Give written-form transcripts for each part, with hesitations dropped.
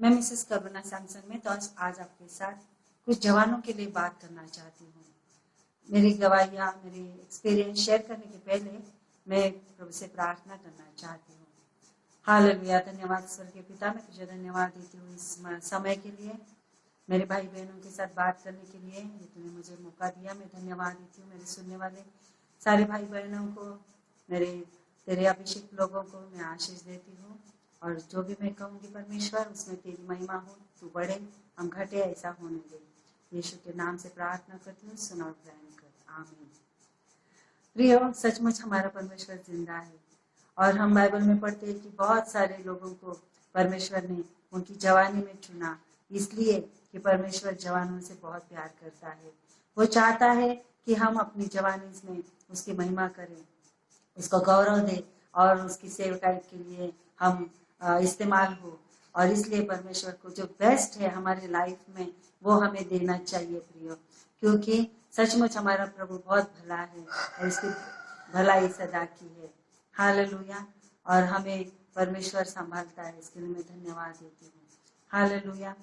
मैं मिसेस करुणा सैमसन में तो आज आपके साथ कुछ जवानों के लिए बात करना चाहती हूँ। मेरी गवाहियाँ, मेरी एक्सपीरियंस शेयर करने के पहले मैं प्रभु से प्रार्थना करना चाहती हूँ। हालेलुया। धन्यवाद स्वर्गीय पिता, मैं तुझे धन्यवाद देती हूँ इस समय के लिए, मेरे भाई बहनों के साथ बात करने के लिए तूने मुझे मौका दिया। मैं धन्यवाद देती हूँ मेरे सुनने वाले सारे भाई बहनों को, मेरे तेरे अभिषेक लोगों को मैं आशीष देती हूँ। और जो भी मैं कहूँगी परमेश्वर, उसमें तेरी महिमा हो, तू बढ़े, हम घटे, ऐसा होने दे। यीशु के नाम से प्रार्थना करती हूँ, सुन और ग्रहण कर, आमीन। प्रियो, सचमुच हमारा परमेश्वर जिंदा है। और हम बाइबल में पढ़ते हैं कि बहुत सारे लोगों को परमेश्वर ने उनकी जवानी में चुना, इसलिए कि परमेश्वर जवानों से बहुत प्यार करता है। वो चाहता है कि हम अपनी जवानी में उसकी महिमा करें, उसको गौरव दें और उसकी सेवकाई के लिए हम इस्तेमाल हो। और इसलिए परमेश्वर को जो बेस्ट है हमारी लाइफ में वो हमें देना चाहिए प्रियो, क्योंकि सचमुच हमारा प्रभु बहुत भला है और उसकी भलाई सदा की है। हालेलुया। और हमें परमेश्वर संभालता है, इसके लिए मैं धन्यवाद देती हूँ। हालेलुया।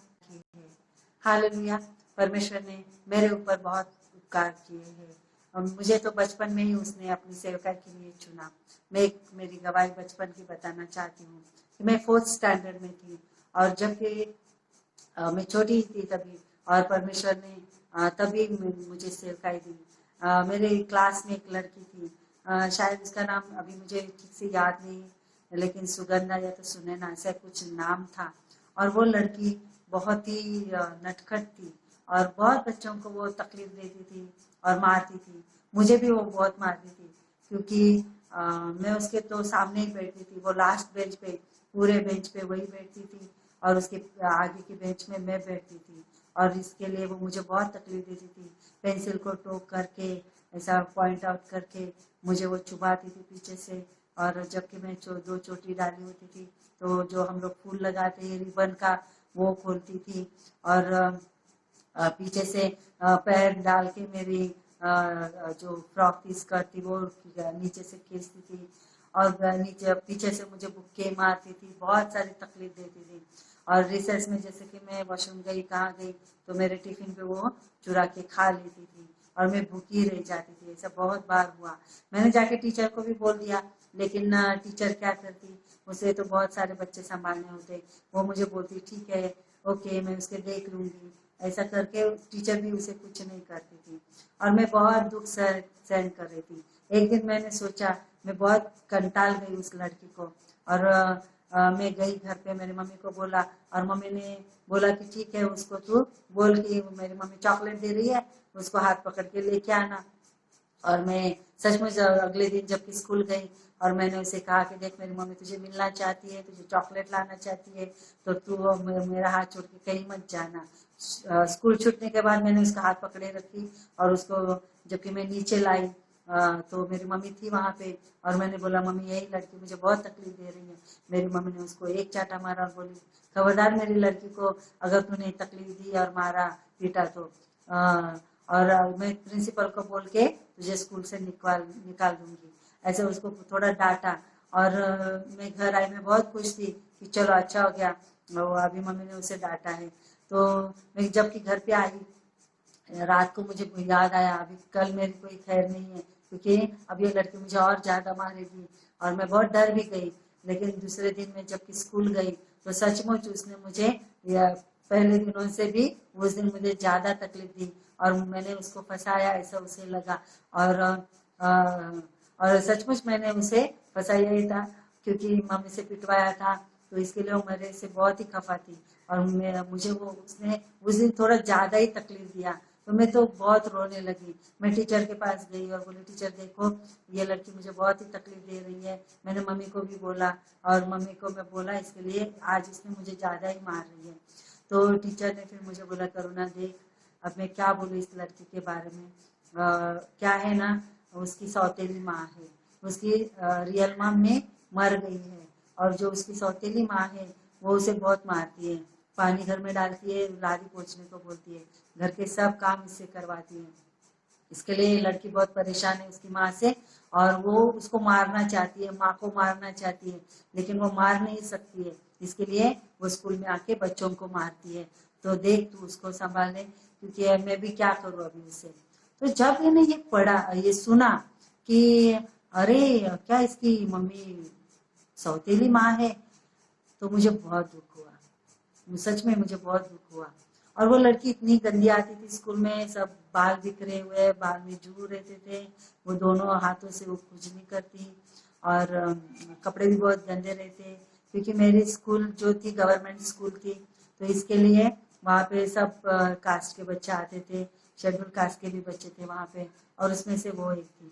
हालेलुया। परमेश्वर ने मेरे ऊपर बहुत उपकार किए हैं और मुझे तो बचपन में ही उसने अपनी सेवका के लिए चुना। मैं एक मेरी गवाही बचपन की बताना चाहती हूँ कि मैं 4th स्टैंडर्ड में थी और जबकि मैं छोटी थी तभी, और परमेश्वर ने तभी मुझे सेवकाई दी। मेरे क्लास में एक लड़की थी, शायद उसका नाम अभी मुझे ठीक से याद नहीं, लेकिन सुगंधा या तो सुनैना ऐसा कुछ नाम था। और वो लड़की बहुत ही नटखट थी और बहुत बच्चों को वो तकलीफ देती थी और मारती थी। मुझे भी वो बहुत मारती थी, क्योंकि मैं उसके तो सामने ही बैठती थी। वो लास्ट बेंच पे, पूरे बेंच पे वही बैठती थी और उसके आगे की बेंच में मैं बैठती थी, और इसके लिए वो मुझे बहुत तकलीफ देती थी। पेंसिल को टोक करके, ऐसा पॉइंट आउट करके मुझे वो चुभाती थी पीछे से। और जबकि मैं 2 चोटी डाली होती थी तो जो हम लोग फूल लगाते हैं रिबन का, वो खोलती थी और पीछे से पैर डाल के मेरी जो फ्रॉक की स्कर्ट थी वो नीचे से खींचती थी और नीचे पीछे से मुझे बुक्के मारती थी, बहुत सारी तकलीफ देती थी। और रिसेस में जैसे कि मैं वॉशरूम गई, कहाँ गई, तो मेरे टिफिन पे वो चुरा के खा लेती थी और मैं भूखी रह जाती थी। ऐसा बहुत बार हुआ। मैंने जाके टीचर को भी बोल दिया, लेकिन टीचर क्या करती, उसे तो बहुत सारे बच्चे संभालने होते। वो मुझे बोलती ठीक है, ओके, मैं उसके देख लूंगी, ऐसा करके टीचर भी उसे कुछ नहीं करती थी। और मैं बहुत दुख सहन कर रही थी। एक दिन मैंने सोचा, मैं बहुत कंटाल गई उस लड़की को, और मैं गई घर पे, मेरी मम्मी को बोला, और मम्मी ने बोला कि ठीक है, उसको तू बोल कि मेरी मम्मी चॉकलेट दे रही है, उसको हाथ पकड़ के लेके आना। और मैं सचमुच अगले दिन जब स्कूल गई और मैंने उसे कहा कि देख, मेरी मम्मी तुझे मिलना चाहती है, तुझे चॉकलेट लाना चाहती है, तो तू मेरा हाथ छोड़ के कहीं मत जाना। स्कूल छूटने के बाद मैंने उसका हाथ पकड़े रखी और उसको जबकि मैं नीचे लाई तो मेरी मम्मी थी वहां पे, और मैंने बोला, मम्मी यही लड़की मुझे बहुत तकलीफ दे रही है। मेरी मम्मी ने उसको एक चाटा मारा और बोली, खबरदार मेरी लड़की को अगर तूने तकलीफ दी और मारा पीटा तो और मैं प्रिंसिपल को बोल के तुझे स्कूल से निकाल दूंगी। ऐसे उसको थोड़ा डांटा। और मैं घर आई, मैं बहुत खुश थी कि चलो अच्छा हो गया, अभी मम्मी ने उसे डांटा है। तो मैं जबकि घर पे आई, रात को मुझे याद आया अभी कल मेरी कोई खैर नहीं है, क्योंकि अब ये लड़की मुझे और ज्यादा मारेगी, और मैं बहुत डर भी गई। लेकिन दूसरे दिन में जबकि स्कूल गई तो सचमुच उसने मुझे पहले दिनों से भी उस दिन मुझे ज्यादा तकलीफ दी और मैंने उसको फंसाया ऐसा उसे लगा। और और सचमुच मैंने उसे फंसाया ही था, क्योंकि मम्मी से पिटवाया था, तो इसके लिए वो मेरे से बहुत ही खफा थी। और मुझे वो उसने उस दिन थोड़ा ज्यादा ही तकलीफ दिया, तो मैं तो बहुत रोने लगी। मैं टीचर के पास गई और बोली, टीचर देखो, ये लड़की मुझे बहुत ही तकलीफ दे रही है। मैंने मम्मी को भी बोला और मम्मी को मैं बोला, इसके लिए आज इसने मुझे ज्यादा ही मार रही है। तो टीचर ने फिर मुझे बोला, करुणा देख, अब मैं क्या बोलूँ इस लड़की के बारे में। क्या है ना, उसकी सौतेली माँ है, उसकी रियल माँ में मर गई है, और जो उसकी सौतेली माँ है वो उसे बहुत मारती है, पानी घर में डालती है, लादी पोछने को बोलती है, घर के सब काम इससे करवाती है। इसके लिए लड़की बहुत परेशान है उसकी माँ से, और वो उसको मारना चाहती है, माँ को मारना चाहती है, लेकिन वो मार नहीं सकती है। इसके लिए वो स्कूल में आके बच्चों को मारती है, तो देख तू उसको संभाल ले, क्योंकि मैं भी क्या करूँ अभी उसे। तो जब मैंने ये पढ़ा, ये सुना कि अरे क्या इसकी मम्मी सौतेली माँ है, तो मुझे बहुत दुख हुआ, सच में मुझे बहुत दुख हुआ। और वो लड़की इतनी गंदी आती थी स्कूल में, सब बाल बिखरे हुए, बाल में जू रहते थे, वो दोनों हाथों से वो कुछ नहीं करती, और कपड़े भी बहुत गंदे रहते, क्योंकि मेरी स्कूल जो थी गवर्नमेंट स्कूल थी, तो इसके लिए वहाँ पे सब कास्ट के बच्चे आते थे, शेड्यूल कास्ट के भी बच्चे थे वहाँ पे, और उसमें से वो एक थी।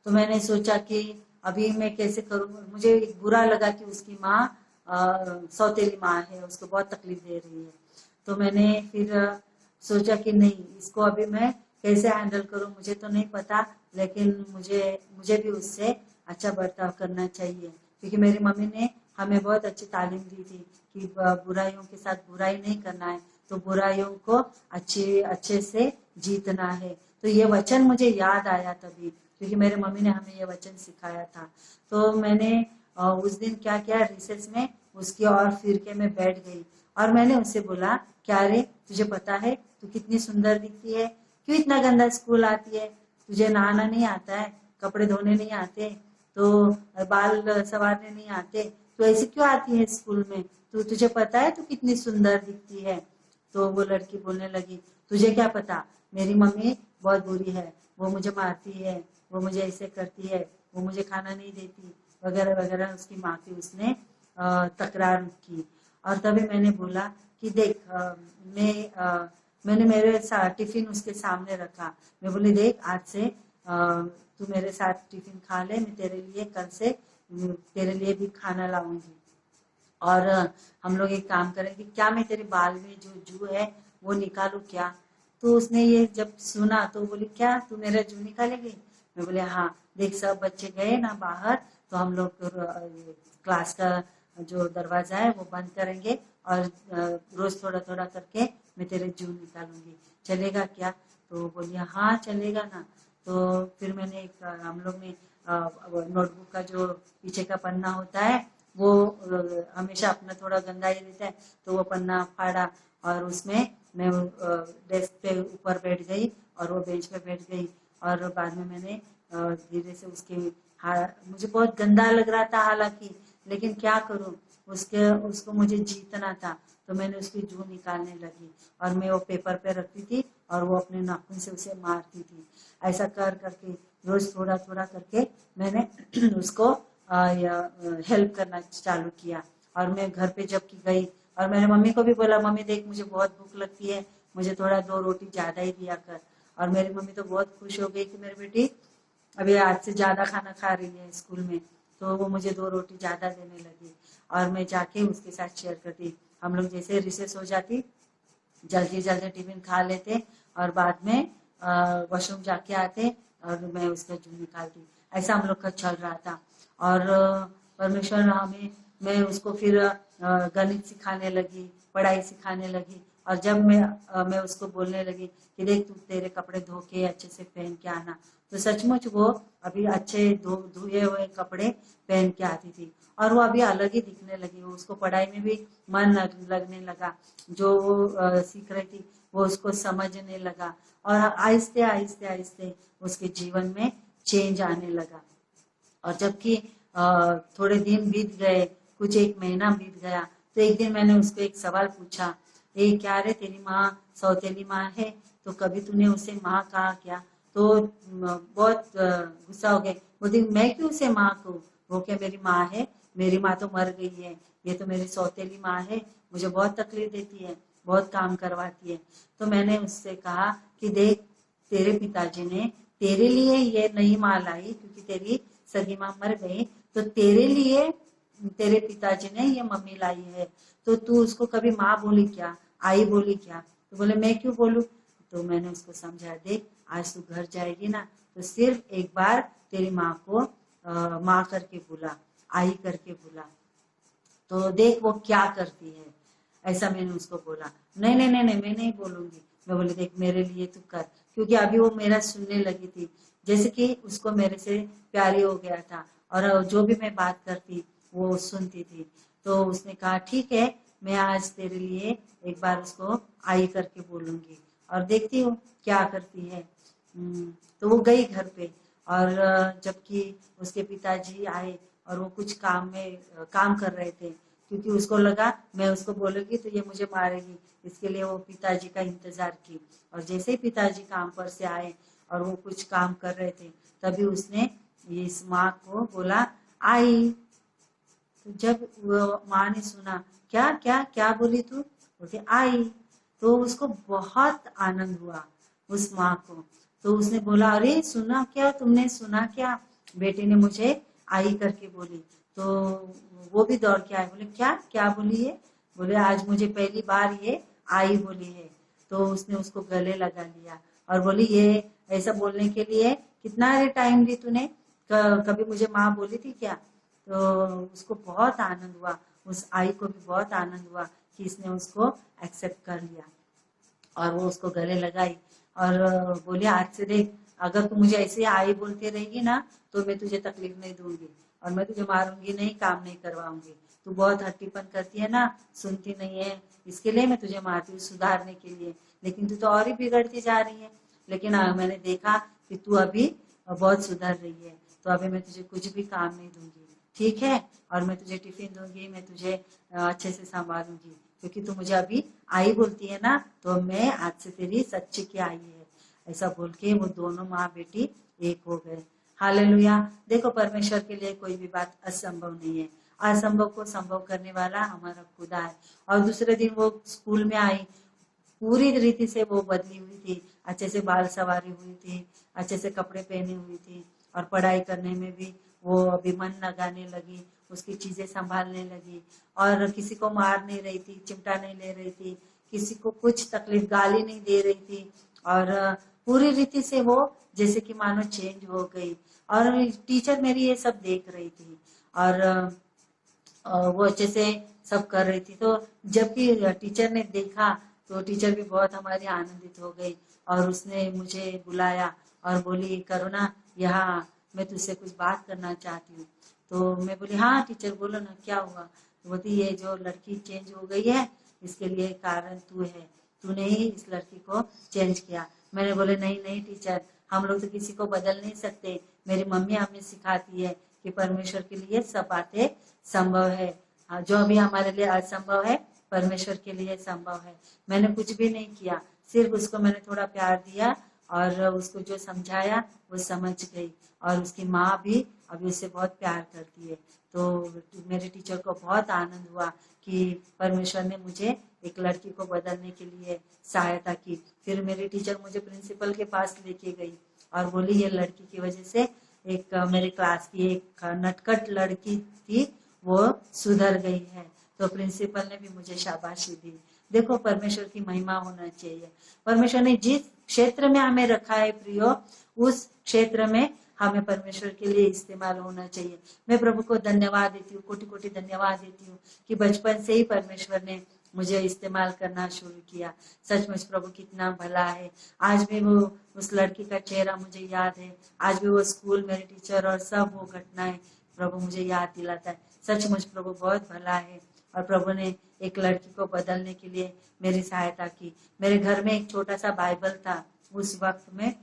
तो मैंने सोचा कि अभी मैं कैसे करूँ, मुझे बुरा लगा कि उसकी माँ सौतेली माँ है, उसको बहुत तकलीफ दे रही है। तो मैंने फिर सोचा कि नहीं, इसको अभी मैं कैसे हैंडल करूँ मुझे तो नहीं पता, लेकिन मुझे भी उससे अच्छा बर्ताव करना चाहिए, क्योंकि मेरी मम्मी ने हमें बहुत अच्छी तालीम दी थी कि बुराइयों के साथ बुराई नहीं करना है, तो बुराइयों को अच्छे से जीतना है। तो ये वचन मुझे याद आया तभी, क्योंकि मेरे मम्मी ने हमें ये वचन सिखाया था। तो मैंने उस दिन क्या किया, रिसेस में उसकी और फिरके में बैठ गई, और मैंने उससे बोला, क्या रे तुझे पता है तू कितनी सुंदर दिखती है, क्यों इतना गंदा स्कूल आती है, तुझे नहाना नहीं आता है, कपड़े धोने नहीं आते, तो बाल संवारने नहीं आते, तो ऐसे क्यों आती है स्कूल में, तुझे पता है तू कितनी सुंदर दिखती है। तो वो लड़की बोलने लगी, तुझे क्या पता, मेरी मम्मी बहुत बुरी है, वो मुझे मारती है, वो मुझे ऐसे करती है, वो मुझे खाना नहीं देती, वगैरह वगैरह उसकी माँ की उसने तकरार की। और तभी मैंने बोला कि देख, मैंने मेरे साथ टिफिन उसके सामने रखा, मैं बोली देख आज से तू मेरे साथ टिफिन खा ले, मैं तेरे लिए कल से तेरे लिए भी खाना लाऊंगी, और हम लोग एक काम करेंगे, क्या मैं तेरे बाल में जो जू है वो निकालू क्या। तो उसने ये जब सुना तो बोली, क्या तू मेरा जू निकालेगी। मैं बोले हाँ, देख सब बच्चे गए ना बाहर, तो हम लोग क्लास का जो दरवाजा है वो बंद करेंगे, और रोज थोड़ा थोड़ा करके मैं तेरे जू निकालूंगी, चलेगा क्या। तो बोलिए हाँ चलेगा ना। तो फिर मैंने हम लोग ने नोटबुक का जो पीछे का पन्ना होता है वो हमेशा अपना थोड़ा गंदा ही रहता है, तो वो पन्ना फाड़ा, और उसमें मैं डेस्क पे ऊपर बैठ गई और वो बेंच पे बैठ गई, और बाद में मैंने धीरे से मुझे बहुत गंदा लग रहा था हालांकि, लेकिन क्या करूं, उसको मुझे जीतना था, तो मैंने उसकी जू निकालने लगी, और मैं वो पेपर पे रखती थी और वो अपने नाखून से उसे मारती थी। ऐसा कर करके रोज थोड़ा थोड़ा करके मैंने उसको हेल्प करना चालू किया। और मैं घर पे जब की गई, और मैंने मम्मी को भी बोला, मम्मी देख मुझे बहुत भूख लगती है, मुझे थोड़ा 2 रोटी ज्यादा ही दिया कर। और मेरी मम्मी तो बहुत खुश हो गई कि मेरी बेटी अभी आज से ज्यादा खाना खा रही है स्कूल में, तो वो मुझे 2 रोटी ज्यादा देने लगी, और मैं जाके उसके साथ शेयर करती। हम लोग जैसे रिसेस हो जाती, जल्दी जल्दी टिफिन खा लेते, और बाद में वॉशरूम जाके आते, और मैं उसका जू निकालती। ऐसा हम लोग का चल रहा था। और परमेश्वर हमें, मैं उसको फिर गणित सिखाने लगी, पढ़ाई सिखाने लगी, और जब मैं उसको बोलने लगी कि देख तू तेरे कपड़े धो के अच्छे से पहन के आना, तो सचमुच वो अभी अच्छे धुए हुए कपड़े पहन के आती थी, और वो अभी अलग ही दिखने लगी, उसको पढ़ाई में भी मन लगने लगा, जो वो सीख रही थी वो उसको समझने लगा, और आहिस्ते आहिस्ते आहिस्ते उसके जीवन में चेंज आने लगा। और जबकि थोड़े दिन बीत गए, कुछ 1 महीना बीत गया, तो एक दिन मैंने उसको एक सवाल पूछा, ये क्या रे तेरी माँ सौतेली माँ है, तो कभी तूने उसे माँ कहा क्या। तो बहुत गुस्सा हो गए, बोलती मैं क्यों उसे माँ कहूँ, वो क्या मेरी माँ है, मेरी माँ तो मर गई है, ये तो मेरी सौतेली माँ है, मुझे बहुत तकलीफ देती है, बहुत काम करवाती है। तो मैंने उससे कहा कि देख, तेरे पिताजी ने तेरे लिए ये नई माँ लाई, क्योंकि तेरी सगी माँ मर गई, तो तेरे लिए तेरे पिताजी ने ये मम्मी लाई है, तो तू उसको कभी माँ बोली क्या, आई बोली क्या। तो बोले मैं क्यों बोलूं। तो मैंने उसको समझा, देख आज तू घर जाएगी ना, तो सिर्फ एक बार तेरी माँ को माँ करके बुला, आई करके बुला, तो देख वो क्या करती है। ऐसा मैंने उसको बोला। नहीं नहीं नहीं नहीं, मैं नहीं बोलूंगी। मैं बोली देख मेरे लिए तू कर, क्योंकि अभी वो मेरा सुनने लगी थी, जैसे कि उसको मेरे से प्यारी हो गया था, और जो भी मैं बात करती वो सुनती थी। तो उसने कहा ठीक है, मैं आज तेरे लिए एक बार उसको आई करके बोलूंगी और देखती हूँ क्या करती है। तो वो गई घर पे और जबकि उसके पिताजी आए और वो कुछ काम में काम कर रहे थे, क्योंकि उसको लगा मैं उसको बोलूंगी तो ये मुझे मारेगी, इसके लिए वो पिताजी का इंतजार की। और जैसे ही पिताजी काम पर से आए और वो कुछ काम कर रहे थे, तभी उसने इस माँ को बोला आई। तो जब वो माँ ने सुना, क्या क्या क्या बोली तू, बोलते आई, तो उसको बहुत आनंद हुआ उस माँ को। तो उसने बोला अरे सुना क्या, तुमने सुना क्या, बेटे ने मुझे आई करके बोली। तो वो भी दौड़ के आए, बोले क्या क्या बोली है, बोले आज मुझे पहली बार ये आई बोली है। तो उसने उसको गले लगा लिया और बोली ये ऐसा बोलने के लिए कितना टाइम ली तूने, कभी मुझे माँ बोली थी क्या। तो उसको बहुत आनंद हुआ, उस आई को भी बहुत आनंद हुआ कि इसने उसको एक्सेप्ट कर लिया। और वो उसको गले लगाई और बोले आज से देख, अगर तू मुझे ऐसे आई बोलती रहेगी ना तो मैं तुझे तकलीफ नहीं दूंगी और मैं तुझे मारूंगी नहीं, काम नहीं करवाऊंगी। तू बहुत हट्टीपन करती है ना, सुनती नहीं है, इसके लिए मैं तुझे मारती हूँ सुधारने के लिए, लेकिन तू तो और ही बिगड़ती जा रही है। लेकिन मैंने देखा कि तू अभी बहुत सुधर रही है, तो अभी मैं तुझे कुछ भी काम नहीं दूंगी, ठीक है, और मैं तुझे टिफिन दूंगी, मैं तुझे अच्छे से संभालूंगी, क्योंकि तू मुझे अभी आई बोलती है ना, तो मैं आज से तेरी सच्ची की आई है। ऐसा बोल के वो दोनों माँ बेटी एक हो गए। हालेलुया। देखो परमेश्वर के लिए कोई भी बात असंभव नहीं है, असंभव को संभव करने वाला हमारा खुदा है। और दूसरे दिन वो स्कूल में आई, पूरी रीति से वो बदली हुई थी, अच्छे से बाल सवारी हुई थी, अच्छे से कपड़े पहने हुई थी, और पढ़ाई करने में भी वो अभी मन लगाने लगी, उसकी चीजें संभालने लगी, और किसी को मार नहीं रही थी, चिमटा नहीं ले रही थी, किसी को कुछ तकलीफ, गाली नहीं दे रही थी, और पूरी रीति से वो जैसे कि मानो चेंज हो गई। और टीचर मेरी ये सब देख रही थी और वो अच्छे से सब कर रही थी। तो जबकि टीचर ने देखा तो टीचर भी बहुत हमारी आनंदित हो गई और उसने मुझे बुलाया और बोली करुणा, यहाँ मैं तुझसे कुछ बात करना चाहती हूँ। तो मैं बोली हाँ टीचर बोलो ना, क्या हुआ। तो बोलती ये जो लड़की चेंज हो गई है इसके लिए कारण तू है, तूने ही इस लड़की को चेंज किया। मैंने बोले नहीं नहीं टीचर, हम लोग तो किसी को बदल नहीं सकते, मेरी मम्मी हमें सिखाती है कि परमेश्वर के लिए सब बातें संभव है, जो अभी हमारे लिए असंभव है परमेश्वर के लिए संभव है। मैंने कुछ भी नहीं किया, सिर्फ उसको मैंने थोड़ा प्यार दिया और उसको जो समझाया वो समझ गई, और उसकी माँ भी अभी उससे बहुत प्यार करती है। तो मेरे टीचर को बहुत आनंद हुआ कि परमेश्वर ने मुझे एक लड़की को बदलने के लिए सहायता की। फिर मेरी टीचर मुझे प्रिंसिपल के पास लेके गई और बोली ये लड़की की वजह से एक मेरे क्लास की एक नटखट लड़की थी वो सुधर गई है। तो प्रिंसिपल ने भी मुझे शाबाशी दी। देखो परमेश्वर की महिमा होना चाहिए। परमेश्वर ने जिस क्षेत्र में हमें रखा है प्रियो, उस क्षेत्र में हमें परमेश्वर के लिए इस्तेमाल होना चाहिए। मैं प्रभु को धन्यवाद देती हूँ, कोटि कोटि धन्यवाद देती हूँ कि बचपन से ही परमेश्वर ने मुझे इस्तेमाल करना शुरू किया। सचमुच प्रभु कितना भला है। आज भी वो उस लड़की का चेहरा मुझे याद है, आज भी वो स्कूल, मेरे टीचर और सब वो घटनाएं प्रभु मुझे याद दिलाता है। सचमुच प्रभु बहुत भला है और प्रभु ने एक लड़की को बदलने के लिए मेरी सहायता की। मेरे घर में एक छोटा सा बाइबल था, उस वक्त में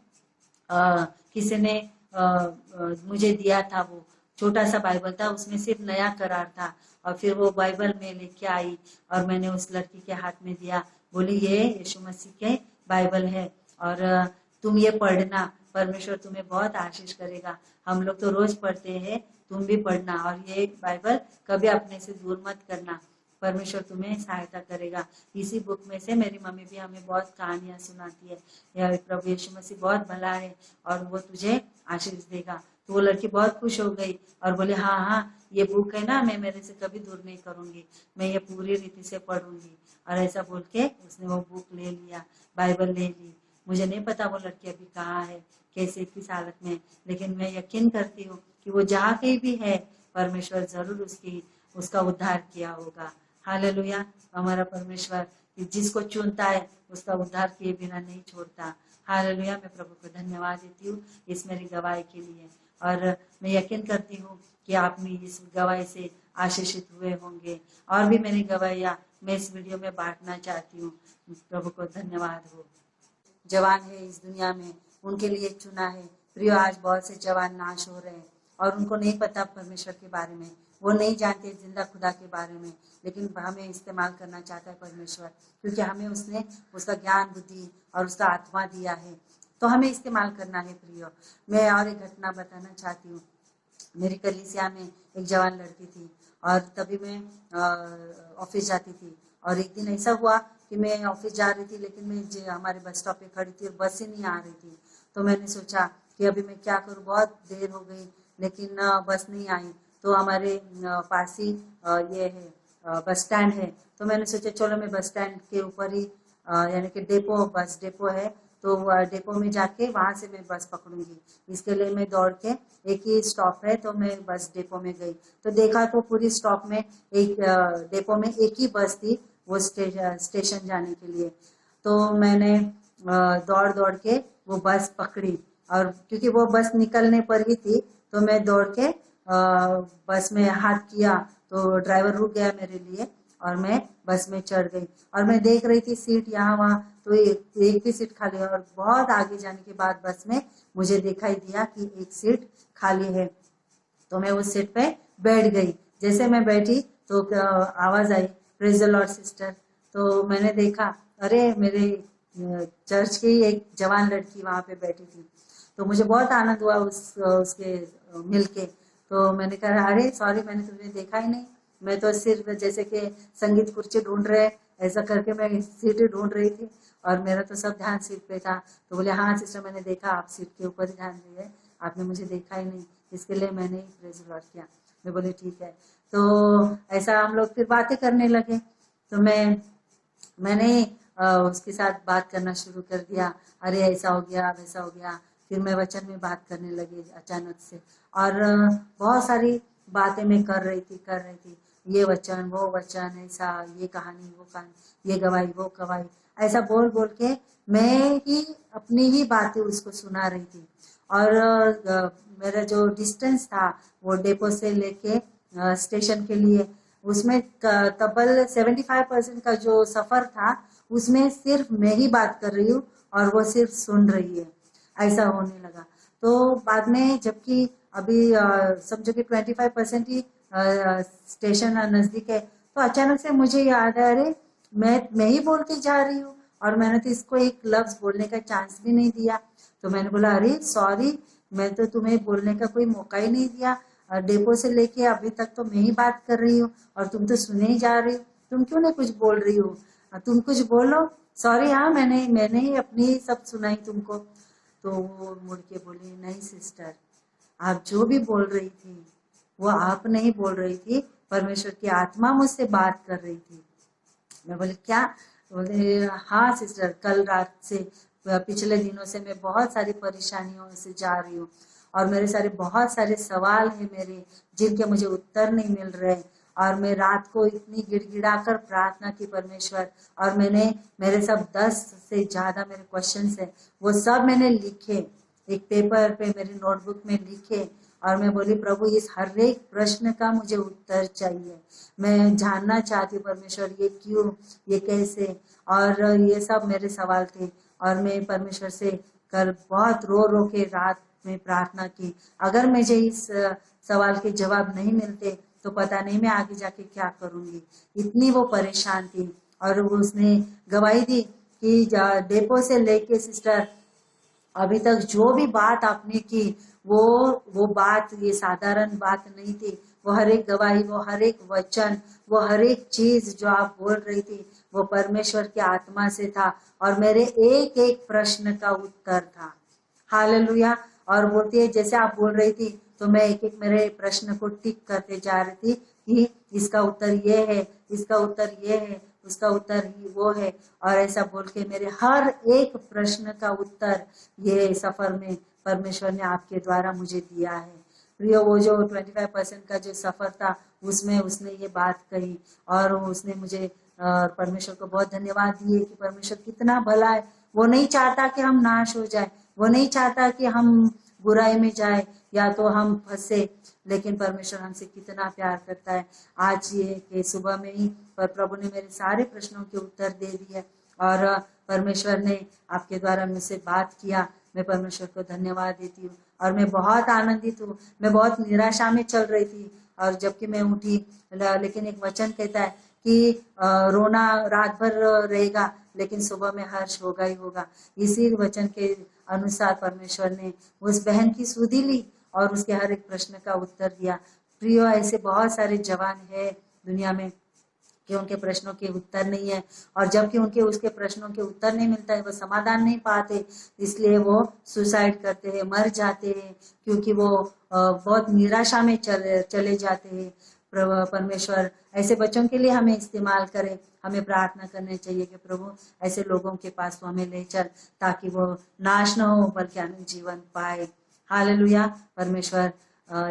किसी ने मुझे दिया था, वो छोटा सा बाइबल था, उसमें सिर्फ नया करार था। और फिर वो बाइबल में लेके आई और मैंने उस लड़की के हाथ में दिया, बोली ये यीशु मसीह के बाइबल है और तुम ये पढ़ना, परमेश्वर तुम्हें बहुत आशीष करेगा। हम लोग तो रोज पढ़ते हैं, तुम भी पढ़ना और ये बाइबल कभी अपने से दूर मत करना, परमेश्वर तुम्हें सहायता करेगा। इसी बुक में से मेरी मम्मी भी हमें बहुत कहानियां सुनाती है। यह प्रभु यीशु मसीह बहुत भला है और वो तुझे आशीष देगा। तो वो लड़की बहुत खुश हो गई और बोले हाँ हाँ ये बुक है ना, मैं मेरे से कभी दूर नहीं करूंगी, मैं ये पूरी रीति से पढ़ूंगी। और ऐसा बोल के उसने वो बुक ले लिया, बाइबल ले ली। मुझे नहीं पता वो लड़की अभी कहाँ है, कैसे, किस हालत में, लेकिन मैं यकीन करती हूँ कि वो जहाँ कहीं भी है परमेश्वर जरूर उसका उद्धार किया होगा। हालेलुया। हमारा परमेश्वर जिसको चुनता है उसका उद्धार किए बिना नहीं छोड़ता। हालेलुया। मैं प्रभु को धन्यवाद देती हूँ इस मेरी गवाही के लिए और मैं यकीन करती हूँ कि आप में इस गवाही से आशीषित हुए होंगे। और भी मेरी गवाहियाँ मैं इस वीडियो में बांटना चाहती हूँ। प्रभु को धन्यवाद हो। जवान है इस दुनिया में, उनके लिए चुना है। प्रियो, आज बहुत से जवान नाश हो रहे हैं और उनको नहीं पता परमेश्वर के बारे में, वो नहीं जानते जिंदा खुदा के बारे में, लेकिन हमें इस्तेमाल करना चाहता है परमेश्वर, क्योंकि हमें उसने उसका ज्ञान बुद्धि और उसका आत्मा दिया है, तो हमें इस्तेमाल करना है। प्रियो, मैं और एक घटना बताना चाहती हूँ। मेरी कलीसिया में एक जवान लड़की थी और तभी मैं ऑफिस जाती थी, और एक दिन ऐसा हुआ कि मैं ऑफिस जा रही थी, लेकिन मैं हमारे बस स्टॉप पे खड़ी थी और बस ही नहीं आ रही थी। तो मैंने सोचा कि अभी मैं क्या करूँ, बहुत देर हो गई लेकिन बस नहीं आई। तो हमारे पास ही ये है बस स्टैंड है, तो मैंने सोचा चलो मैं बस स्टैंड के ऊपर ही यानी कि बस डेपो है, तो डेपो में जाके वहां से मैं बस पकड़ूंगी। इसके लिए मैं दौड़ के, एक ही स्टॉप है तो मैं बस डेपो में गई, तो देखा तो पूरी स्टॉप में एक डेपो में एक ही बस थी वो स्टेशन जाने के लिए। तो मैंने दौड़ दौड़ के वो बस पकड़ी, और क्योंकि वो बस निकलने पर ही थी तो मैं दौड़ के बस में हाथ किया, तो ड्राइवर रुक गया मेरे लिए और मैं बस में चढ़ गई। और मैं देख रही थी सीट यहाँ वहाँ, तो एक भी सीट खाली है, और बहुत आगे जाने के बाद बस में मुझे दिखाई दिया कि एक सीट खाली है, तो मैं उस सीट पे बैठ गई। जैसे मैं बैठी तो आवाज आई, प्रेज द लॉर्ड सिस्टर। तो मैंने देखा, अरे मेरे चर्च की एक जवान लड़की वहां पे बैठी थी, तो मुझे बहुत आनंद हुआ उसके मिलके। तो मैंने कहा, अरे सॉरी, मैंने तुझे देखा ही नहीं, मैं तो सिर्फ जैसे कि संगीत कुर्सी ढूंढ रहे ऐसा करके मैं सीट ढूंढ रही थी, और मेरा तो सब ध्यान सीट पे था। तो बोले, हाँ सिस्टर, मैंने देखा आप सीट के ऊपर ही ध्यान दिए, आपने मुझे देखा ही नहीं, इसके लिए मैंने ही प्रेज द लॉर्ड किया। मैं बोली ठीक है। तो ऐसा हम लोग फिर बातें करने लगे, तो मैंने उसके साथ बात करना शुरू कर दिया, अरे ऐसा हो गया वैसा हो गया। फिर मैं वचन में बात करने लगी अचानक से, और बहुत सारी बातें मैं कर रही थी, ये वचन वो वचन, ऐसा ये कहानी वो कहानी, ये गवाही वो गवाही, ऐसा बोल बोल के मैं ही अपनी ही बातें उसको सुना रही थी। और मेरा जो डिस्टेंस था वो डेपो से लेके स्टेशन के लिए, उसमें तब्बल 75% का जो सफर था उसमें सिर्फ मैं ही बात कर रही हूँ और वो सिर्फ सुन रही है, ऐसा होने लगा। तो बाद में जबकि अभी समझो कि 25% ही स्टेशन नजदीक है, तो अचानक से मुझे याद है, अरे मैं ही बोलती जा रही हूँ और मैंने तो इसको एक लफ्ज बोलने का चांस भी नहीं दिया। तो मैंने बोला, अरे सॉरी, मैं तो तुम्हें बोलने का कोई मौका ही नहीं दिया, डेपो से लेके अभी तक तो मैं ही बात कर रही हूँ और तुम तो सुने ही जा रही हो, तुम क्यों नहीं कुछ बोल रही हो, तुम कुछ बोलो। सॉरी, हाँ मैंने ही अपनी सब सुनाई तुमको। तो वो मुड़ के बोली, नहीं सिस्टर, आप जो भी बोल रही थी वो आप नहीं बोल रही थी, परमेश्वर की आत्मा मुझसे बात कर रही थी। मैं बोले, क्या? बोले, हाँ सिस्टर, कल रात से पिछले दिनों से मैं बहुत सारी परेशानियों से जा रही हूँ और मेरे सारे बहुत सारे सवाल हैं मेरे, जिनके मुझे उत्तर नहीं मिल रहे, और मैं रात को इतनी गिड़गिड़ा कर प्रार्थना की परमेश्वर, और मेरे सब 10 से ज्यादा मेरे क्वेश्चंस है, वो सब मैंने लिखे एक पेपर पे, मेरी नोटबुक में लिखे, और मैं बोली, प्रभु इस हर एक प्रश्न का मुझे उत्तर चाहिए, मैं जानना चाहती हूँ परमेश्वर, ये क्यों, ये कैसे, और ये सब मेरे सवाल थे। और मैं परमेश्वर से कर बहुत रो रो के रात में प्रार्थना की, अगर मुझे इस सवाल के जवाब नहीं मिलते तो पता नहीं मैं आगे जाके क्या करूंगी, इतनी वो परेशान थी। और उसने गवाही दी कि डेपो से लेके सिस्टर अभी तक जो भी बात आपने की वो बात ये साधारण बात नहीं थी, वो हर एक गवाही, वो हर एक वचन, वो हर एक चीज जो आप बोल रही थी वो परमेश्वर की आत्मा से था, और मेरे एक एक प्रश्न का उत्तर था। हालेलुया। और बोलती है, जैसे आप बोल रही थी तो मैं एक एक मेरे प्रश्न को टिक करते जा रही थी कि इसका उत्तर ये है, इसका उत्तर ये है, उसका उत्तर ही वो है, और ऐसा बोल के मेरे हर एक प्रश्न का उत्तर ये सफर में परमेश्वर ने आपके द्वारा मुझे दिया है। प्रियो, वो जो 25% का जो सफर था उसमें उसने ये बात कही, और उसने मुझे परमेश्वर को बहुत धन्यवाद दिए कि परमेश्वर कितना भला है, वो नहीं चाहता कि हम नाश हो जाए, वो नहीं चाहता कि हम बुराई में जाए या तो हम फंसे, लेकिन परमेश्वर हमसे कितना प्यार करता है। आज ये कि सुबह में ही पर प्रभु ने मेरे सारे प्रश्नों के उत्तर दे दिए और परमेश्वर ने आपके द्वारा मुझसे बात किया। मैं परमेश्वर को धन्यवाद देती हूँ और मैं बहुत आनंदित हूँ। मैं बहुत निराशा में चल रही थी और जबकि मैं उठी, लेकिन एक वचन कहता है कि रोना रात भर रहेगा लेकिन सुबह में हर्ष होगा ही होगा। इसी वचन के अनुसार परमेश्वर ने उस बहन की सुधि ली और उसके हर एक प्रश्न का उत्तर दिया। प्रियो, ऐसे बहुत सारे जवान है दुनिया में कि उनके प्रश्नों के उत्तर नहीं है और जबकि उनके उसके प्रश्नों के उत्तर नहीं मिलता है, वो समाधान नहीं पाते, इसलिए वो सुसाइड करते हैं, मर जाते हैं, क्योंकि वो बहुत निराशा में चले जाते हैं। परमेश्वर ऐसे बच्चों के लिए हमें इस्तेमाल करे। हमें प्रार्थना करनी चाहिए कि प्रभु ऐसे लोगों के पास तो हमें ले चल ताकि वो नाश न हो बल्कि अनंत जीवन पाए। हालेलुया। परमेश्वर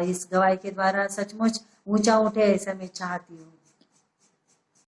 इस गवाही के द्वारा सचमुच ऊंचा उठे, ऐसा मैं चाहती हूँ।